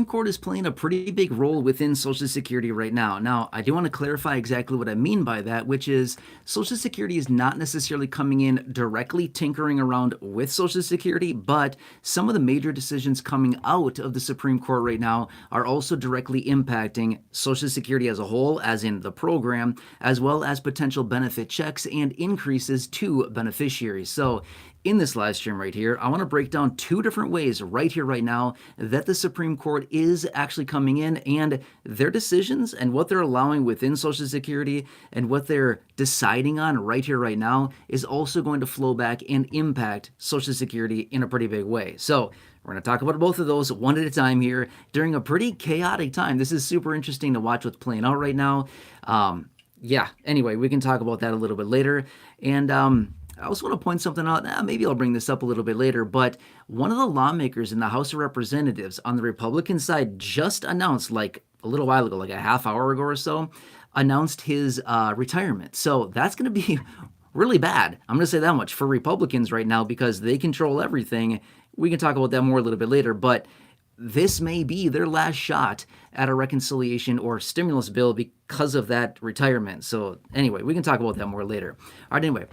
Supreme Court is playing a pretty big role within Social Security right now. Now, I do want to clarify exactly what I mean by that, which is Social Security is not necessarily coming in directly tinkering around with Social Security, but some of the major decisions coming out of the Supreme Court right now are also directly impacting Social Security as a whole, as in the program, as well as potential benefit checks and increases to beneficiaries. So, in this live stream right here, I want to break down two different ways right here, right now, that the Supreme Court is actually coming in and their decisions and what they're allowing within Social Security and what they're deciding on right here, right now is also going to flow back and impact Social Security in a pretty big way. So, we're going to talk about both of those one at a time here during a pretty chaotic time. This is super interesting to watch what's playing out right now. Anyway, we can talk about that a little bit later. And, I also want to point something out. Maybe I'll bring this up a little bit later, but one of the lawmakers in the House of Representatives on the Republican side just announced, like a little while ago, like a half hour ago or so, announced his retirement. So that's going to be really bad. I'm going to say that much for Republicans right now because they control everything. We can talk about that more a little bit later, but this may be their last shot at a reconciliation or stimulus bill because of that retirement. So anyway, we can talk about that more later. All right, anyway.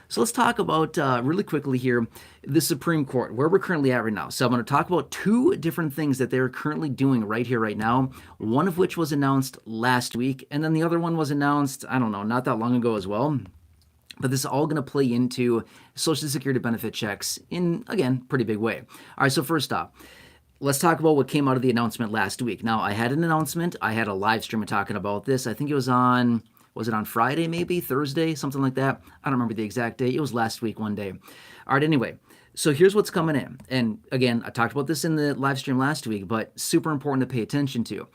So let's talk about, really quickly here, the Supreme Court, where we're currently at right now. So I'm going to talk about two different things that they're currently doing right here, right now, one of which was announced last week, and then the other one was announced, I don't know, not that long ago as well. But this is all going to play into Social Security benefit checks in, again, pretty big way. All right, so first off, let's talk about what came out of the announcement last week. Now, I had an announcement. I had a live stream talking about this. I think it was on... Was it on Friday, maybe? Thursday? Something like that? I don't remember the exact date. It was last week, one day. All right, anyway. So here's what's coming in. And again, I talked about this in the live stream last week, but super important to pay attention to.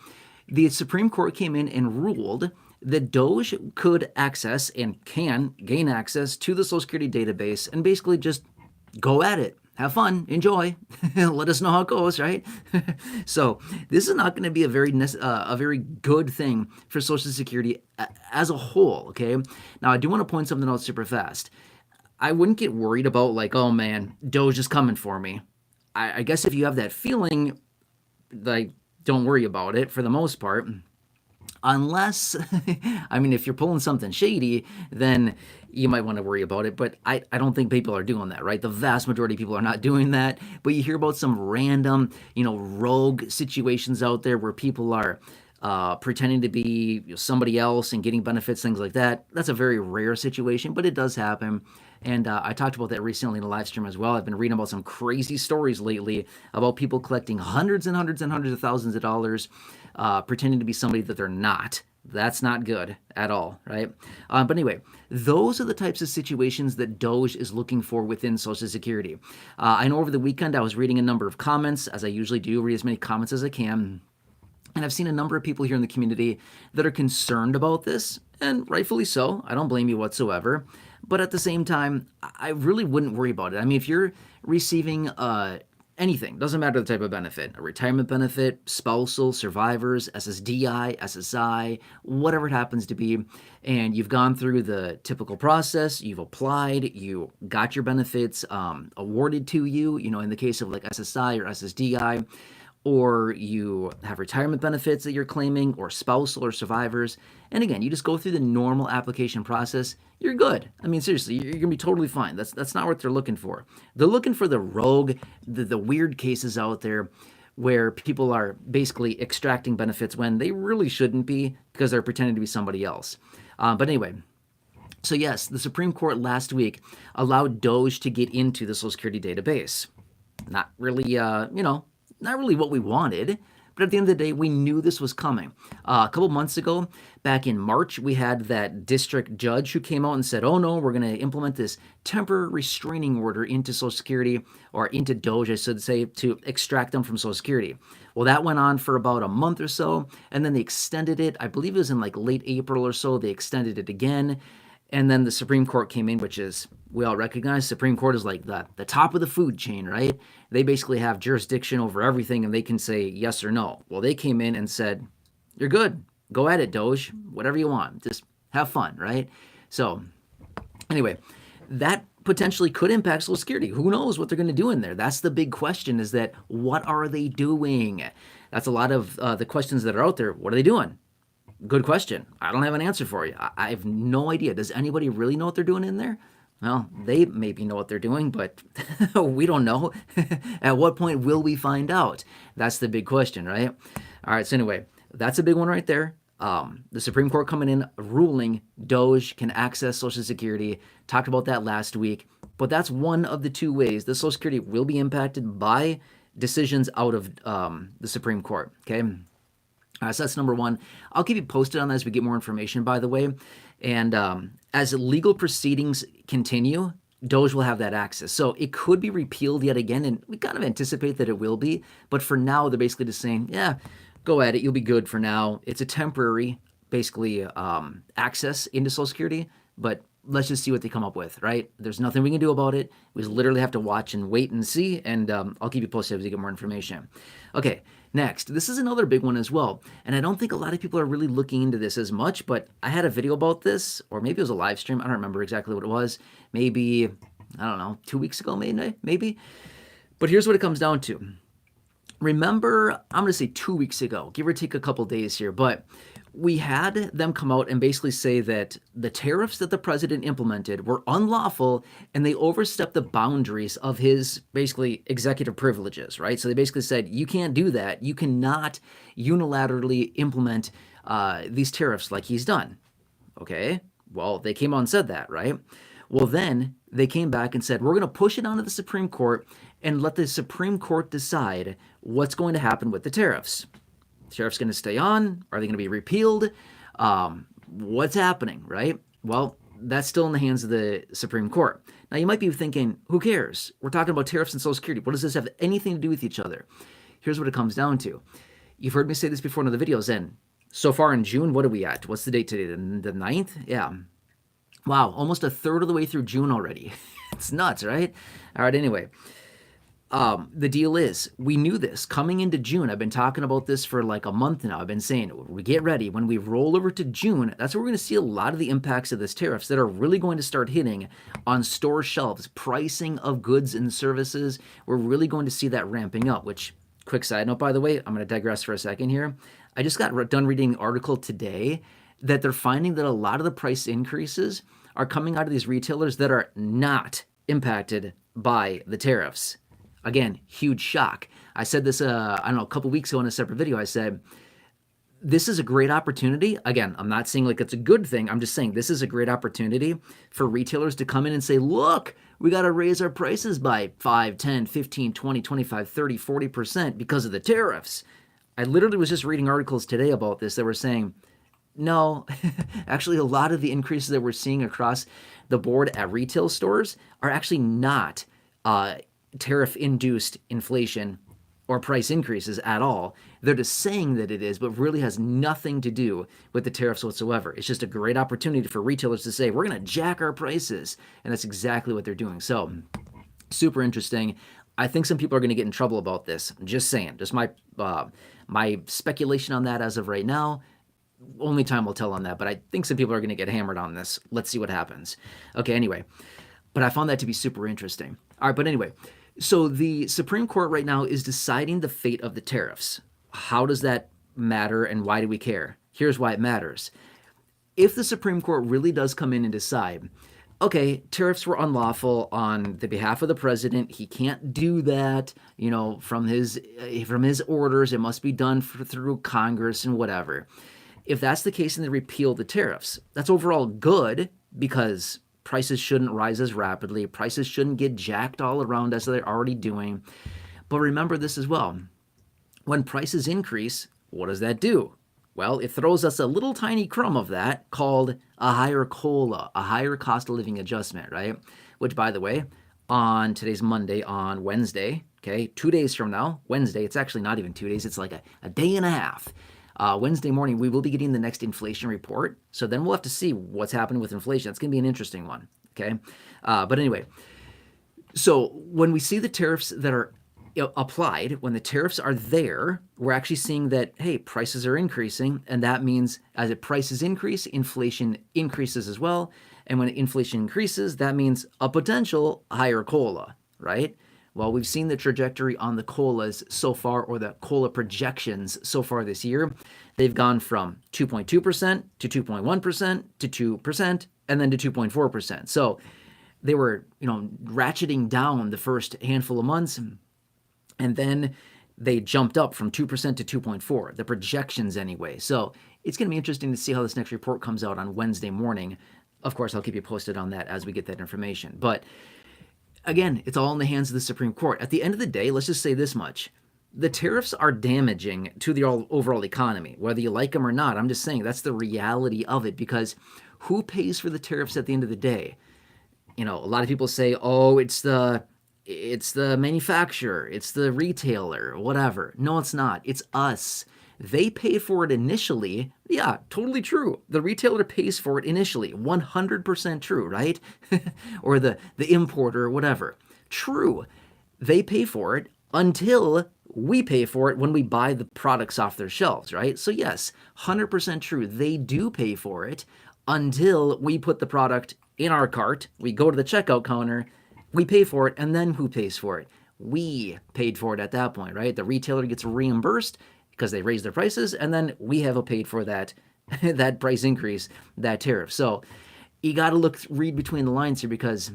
The Supreme Court came in and ruled that Doge could access and can gain access to the Social Security database and basically just go at it. Have fun, enjoy, let us know how it goes, right? So this is not going to be a very good thing for Social Security as a whole, okay? Now, I do want to point something out super fast. I wouldn't get worried about like, oh man, Doge is coming for me. I guess if you have that feeling, like, don't worry about it for the most part. Unless, I mean, if you're pulling something shady, then you might want to worry about it. But I don't think people are doing that, right? The vast majority of people are not doing that. But you hear about some random, rogue situations out there where people are pretending to be somebody else and getting benefits, things like that. That's a very rare situation, but it does happen. And I talked about that recently in a live stream as well. I've been reading about some crazy stories lately about people collecting hundreds and hundreds and hundreds of thousands of dollars, pretending to be somebody that they're not. That's not good at all, right? But anyway, those are the types of situations that Doge is looking for within Social Security. I know over the weekend I was reading a number of comments, as I usually do, read as many comments as I can. And I've seen a number of people here in the community that are concerned about this, and rightfully so. I don't blame you whatsoever. But at the same time, I really wouldn't worry about it. I mean, if you're receiving anything, doesn't matter the type of benefit, a retirement benefit, spousal, survivors, SSDI, SSI, whatever it happens to be, and you've gone through the typical process, you've applied, you got your benefits awarded to you, in the case of like SSI or SSDI, or you have retirement benefits that you're claiming, or spousal or survivors, and again, you just go through the normal application process, you're good. I mean, seriously, you're going to be totally fine. That's not what they're looking for. They're looking for the rogue, the weird cases out there where people are basically extracting benefits when they really shouldn't be because they're pretending to be somebody else. But anyway, so yes, the Supreme Court last week allowed Doge to get into the Social Security database. Not really, not really what we wanted, but at the end of the day, we knew this was coming. A couple months ago, back in March, we had that district judge who came out and said, oh no, we're going to implement this temporary restraining order into Social Security, or into Doge, I should say, to extract them from Social Security. Well, that went on for about a month or so, and then they extended it. I believe it was in like late April or so, they extended it again. And then the Supreme Court came in, which is, we all recognize, Supreme Court is like the top of the food chain, right? They basically have jurisdiction over everything and they can say yes or no. Well, they came in and said, you're good. Go at it, Doge. Whatever you want. Just have fun, right? So anyway, that potentially could impact Social Security. Who knows what they're going to do in there? That's the big question, is that what are they doing? That's a lot of the questions that are out there. What are they doing? Good question. I don't have an answer for you. I have no idea. Does anybody really know what they're doing in there? Well, they maybe know what they're doing, but we don't know. At what point will we find out? That's the big question, right? All right, so anyway, that's a big one right there. The Supreme Court coming in ruling Doge can access Social Security. Talked about that last week, but that's one of the two ways the Social Security will be impacted by decisions out of the Supreme Court. Okay. So that's number one. I'll keep you posted on that as we get more information, by the way. And as legal proceedings continue, Doge will have that access. So it could be repealed yet again, and we kind of anticipate that it will be. But for now, they're basically just saying, yeah, go at it. You'll be good for now. It's a temporary, basically, access into Social Security, but let's just see what they come up with, right? There's nothing we can do about it. We literally have to watch and wait and see, and I'll keep you posted as we get more information. Okay, next. This is another big one as well, and I don't think a lot of people are really looking into this as much, but I had a video about this, or maybe it was a live stream. I don't remember exactly what it was. Maybe, I don't know, 2 weeks ago, maybe. But here's what it comes down to. Remember, I'm going to say 2 weeks ago, give or take a couple days here, but we had them come out and basically say that the tariffs that the president implemented were unlawful and they overstepped the boundaries of his basically executive privileges, right? So they basically said, you can't do that. You cannot unilaterally implement these tariffs like he's done. Okay, well, they came out and said that, right? Well, then they came back and said, we're going to push it onto the Supreme Court and let the Supreme Court decide what's going to happen with the tariffs. Tariffs going to stay on? Are they going to be repealed? What's happening, right? Well, that's still in the hands of the Supreme Court. Now, you might be thinking, who cares? We're talking about tariffs and Social Security. What does this have anything to do with each other? Here's what it comes down to. You've heard me say this before in other videos, and so far in June, what are we at? What's the date today? The 9th? Yeah. Wow, almost a third of the way through June already. It's nuts, right? All right, anyway. The deal is, we knew this coming into June. I've been talking about this for like a month now. I've been saying, we get ready. When we roll over to June, that's where we're going to see a lot of the impacts of this tariffs that are really going to start hitting on store shelves, pricing of goods and services. We're really going to see that ramping up, which, quick side note, by the way, I'm going to digress for a second here. I just got done reading an article today that they're finding that a lot of the price increases are coming out of these retailers that are not impacted by the tariffs. Again, huge shock. I said this, I don't know, a couple weeks ago in a separate video. I said, this is a great opportunity. Again, I'm not saying like it's a good thing. I'm just saying this is a great opportunity for retailers to come in and say, look, we got to raise our prices by 5, 10, 15, 20, 25, 30, 40% because of the tariffs. I literally was just reading articles today about this that were saying, no, actually a lot of the increases that we're seeing across the board at retail stores are actually not tariff-induced inflation or price increases at all. They're just saying that it is, but really has nothing to do with the tariffs whatsoever. It's just a great opportunity for retailers to say, we're going to jack our prices. And that's exactly what they're doing. So, super interesting. I think some people are going to get in trouble about this. Just saying. Just my speculation on that as of right now. Only time will tell on that, but I think some people are going to get hammered on this. Let's see what happens. Okay, anyway. But I found that to be super interesting. All right, but anyway. So the Supreme Court right now is deciding the fate of the tariffs. How does that matter and why do we care? Here's why it matters. If the Supreme Court really does come in and decide, okay, tariffs were unlawful on the behalf of the president. He can't do that, from his orders. It must be done through Congress and whatever. If that's the case and they repeal the tariffs, that's overall good because prices shouldn't rise as rapidly. Prices shouldn't get jacked all around as they're already doing. But remember this as well. When prices increase, what does that do? Well, it throws us a little tiny crumb of that called a higher COLA, a higher cost of living adjustment, right? Which, by the way, on today's Monday, on Wednesday, okay, 2 days from now, Wednesday, it's actually not even 2 days, it's like a day and a half. Wednesday morning, we will be getting the next inflation report. So then we'll have to see what's happening with inflation. It's going to be an interesting one, okay? But anyway, so when we see the tariffs that are applied, when the tariffs are there, we're actually seeing that, hey, prices are increasing. And that means as the prices increase, inflation increases as well. And when inflation increases, that means a potential higher COLA, right? Well, we've seen the trajectory on the COLAs so far, or the COLA projections so far this year. They've gone from 2.2% to 2.1% to 2% and then to 2.4%. So they were, ratcheting down the first handful of months, and then they jumped up from 2% to 2.4, the projections anyway. So it's going to be interesting to see how this next report comes out on Wednesday morning. Of course, I'll keep you posted on that as we get that information. But again, it's all in the hands of the Supreme Court. At the end of the day, let's just say this much. The tariffs are damaging to the overall economy, whether you like them or not. I'm just saying that's the reality of it, because who pays for the tariffs at the end of the day? A lot of people say, oh, it's the manufacturer, it's the retailer, whatever. No, it's not. It's us. They pay for it initially. Yeah, totally true. The retailer pays for it initially. 100% true, right? Or the importer or whatever. True. They pay for it until we pay for it when we buy the products off their shelves, right? So yes, 100% true. They do pay for it until we put the product in our cart. We go to the checkout counter, we pay for it, and then who pays for it? We paid for it at that point, right? The retailer gets reimbursed because they raised their prices, and then we have paid for that that price increase, that tariff. So you got to read between the lines here, because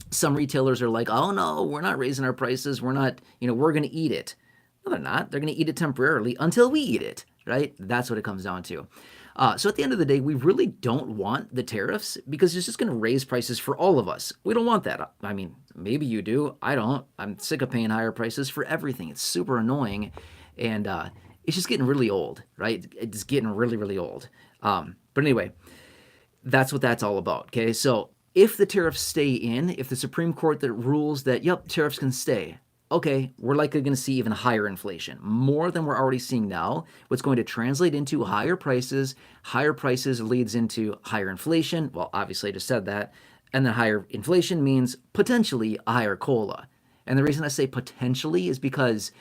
some retailers are like, oh no, we're not raising our prices. We're not, we're going to eat it. No, they're not. They're going to eat it temporarily until we eat it, right? That's what it comes down to. So at the end of the day, we really don't want the tariffs, because it's just going to raise prices for all of us. We don't want that. I mean, maybe you do. I don't. I'm sick of paying higher prices for everything. It's super annoying, and it's just getting really old, right? It's getting really, really old. But anyway, that's what that's all about, okay? So if the tariffs stay in, if the Supreme Court that rules that, yep, tariffs can stay, okay, we're likely going to see even higher inflation, more than we're already seeing now. What's going to translate into higher prices. Higher prices leads into higher inflation. Well, obviously I just said that. And then higher inflation means potentially a higher COLA. And the reason I say potentially is because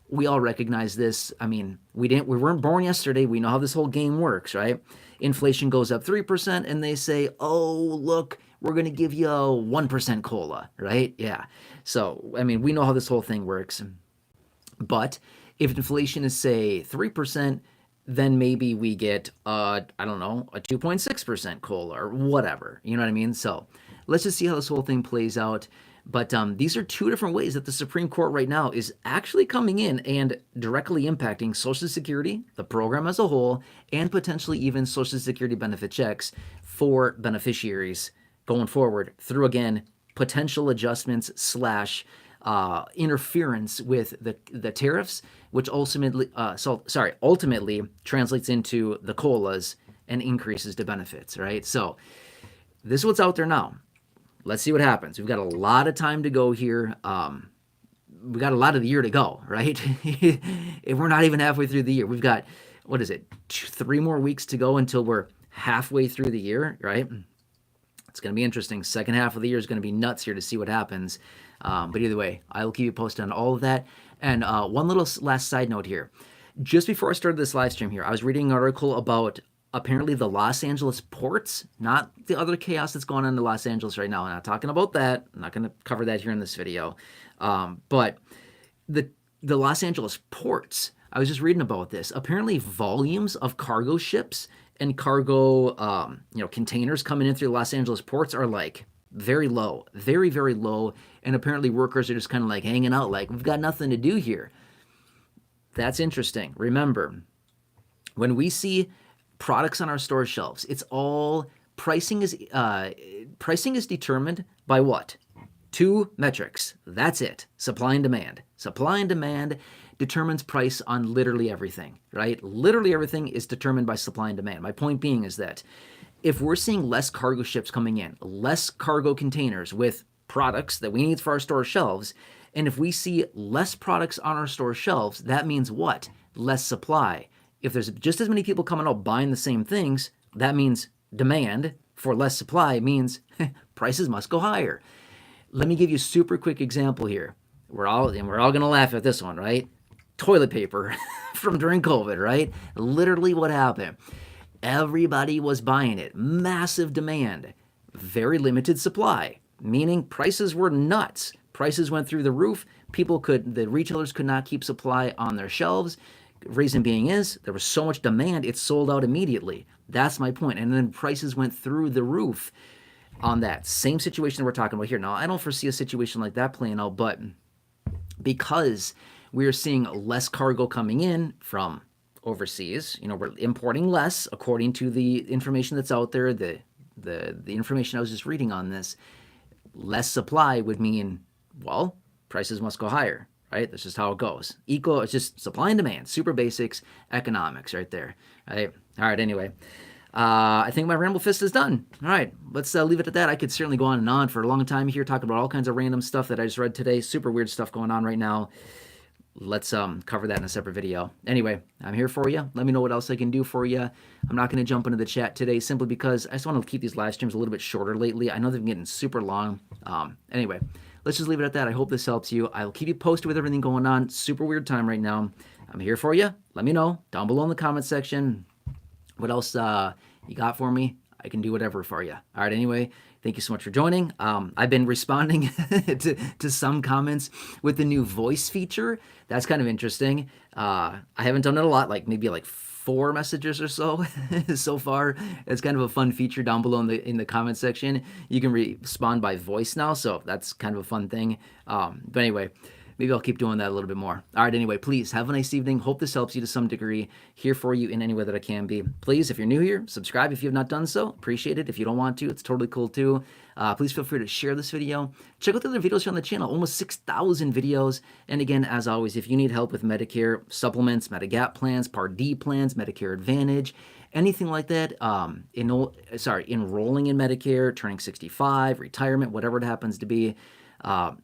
we all recognize this. I mean, we weren't born yesterday. We know how this whole game works, right? Inflation goes up 3%, and they say, oh, look, we're going to give you a 1% COLA, right? Yeah. So, I mean, we know how this whole thing works. But if inflation is, say, 3%, then maybe we get, I don't know, a 2.6% COLA or whatever. You know what I mean? So let's just see how this whole thing plays out. But these are two different ways that the Supreme Court right now is actually coming in and directly impacting Social Security, the program as a whole, and potentially even Social Security benefit checks for beneficiaries going forward through, again, potential adjustments / interference with the tariffs, which ultimately translates into the COLAs and increases to benefits, right? So this is what's out there now. Let's see what happens. We've got a lot of time to go here. We've got a lot of the year to go, right? If we're not even halfway through the year. We've got, 3 more weeks to go until we're halfway through the year, right? It's going to be interesting. Second half of the year is going to be nuts here to see what happens. But either way, I will keep you posted on all of that. And one little last side note here. Just before I started this live stream here, I was reading an article about apparently the Los Angeles ports, not the other chaos that's going on in Los Angeles right now. I'm not talking about that. I'm not going to cover that here in this video. But the Los Angeles ports, I was just reading about this. Apparently volumes of cargo ships and cargo containers coming in through Los Angeles ports are like very low, very, very low. And apparently workers are just kind of like hanging out like, we've got nothing to do here. That's interesting. Remember, when we see products on our store shelves, it's all pricing is determined by what? 2 metrics. That's it. Supply and demand. Supply and demand determines price on literally everything, right? Literally everything is determined by supply and demand. My point being is that if we're seeing less cargo ships coming in, less cargo containers with products that we need for our store shelves, and if we see less products on our store shelves, that means what? Less supply. If there's just as many people coming out buying the same things, that means demand for less supply means prices must go higher. Let me give you a super quick example here. We're all going to laugh at this one, right? Toilet paper from during COVID, right? Literally what happened. Everybody was buying it. Massive demand. Very limited supply, meaning prices were nuts. Prices went through the roof. The retailers could not keep supply on their shelves. Reason being is there was so much demand, it sold out immediately. That's my point. And then prices went through the roof on that same situation that we're talking about here. Now, I don't foresee a situation like that playing out, but because we are seeing less cargo coming in from overseas, we're importing less according to the information that's out there, the information I was just reading on this. Less supply would mean, well, prices must go higher, right? That's just how it goes. It's just supply and demand, super basics, economics right there, right? All right, anyway. I think my ramble fist is done. All right, let's leave it at that. I could certainly go on and on for a long time here, talking about all kinds of random stuff that I just read today. Super weird stuff going on right now. Let's cover that in a separate video. Anyway, I'm here for you. Let me know what else I can do for you. I'm not going to jump into the chat today simply because I just want to keep these live streams a little bit shorter lately. I know they've been getting super long. Anyway, let's just leave it at that. I hope this helps you. I'll keep you posted with everything going on. Super weird time right now. I'm here for you. Let me know down below in the comment section. What else you got for me? I can do whatever for you. All right, anyway, thank you so much for joining. I've been responding to some comments with the new voice feature. That's kind of interesting. I haven't done it a lot, maybe 4 messages or so so far. It's kind of a fun feature down below in the comment section. You can respond by voice now, so that's kind of a fun thing. But anyway, maybe I'll keep doing that a little bit more. All right, anyway, please have a nice evening. Hope this helps you to some degree. Here for you in any way that I can be. Please, if you're new here, subscribe if you have not done so. Appreciate it. If you don't want to, it's totally cool too. Please feel free to share this video. Check out the other videos here on the channel, almost 6,000 videos. And again, as always, if you need help with Medicare supplements, Medigap plans, Part D plans, Medicare Advantage, anything like that, enrolling in Medicare, turning 65, retirement, whatever it happens to be,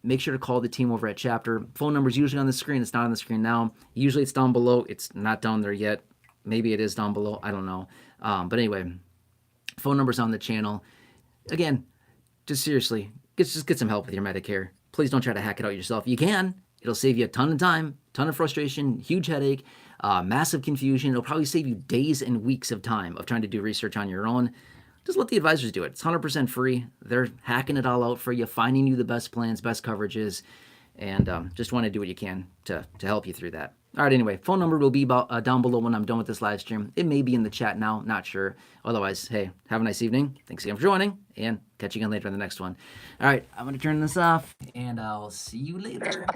make sure to call the team over at Chapter. Phone number is usually on the screen. It's not on the screen now. Usually it's down below. It's not down there yet. Maybe it is down below. I don't know. But anyway, phone number's on the channel. Again, just seriously, just get some help with your Medicare. Please don't try to hack it out yourself. You can. It'll save you a ton of time, ton of frustration, huge headache, massive confusion. It'll probably save you days and weeks of time of trying to do research on your own. Just let the advisors do it. It's 100% free. They're hacking it all out for you, finding you the best plans, best coverages, and just want to do what you can to help you through that. All right, anyway, phone number will be down below when I'm done with this live stream. It may be in the chat now, not sure. Otherwise, hey, have a nice evening. Thanks again for joining, and catch you again later in the next one. All right, I'm going to turn this off, and I'll see you later.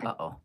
Uh-oh.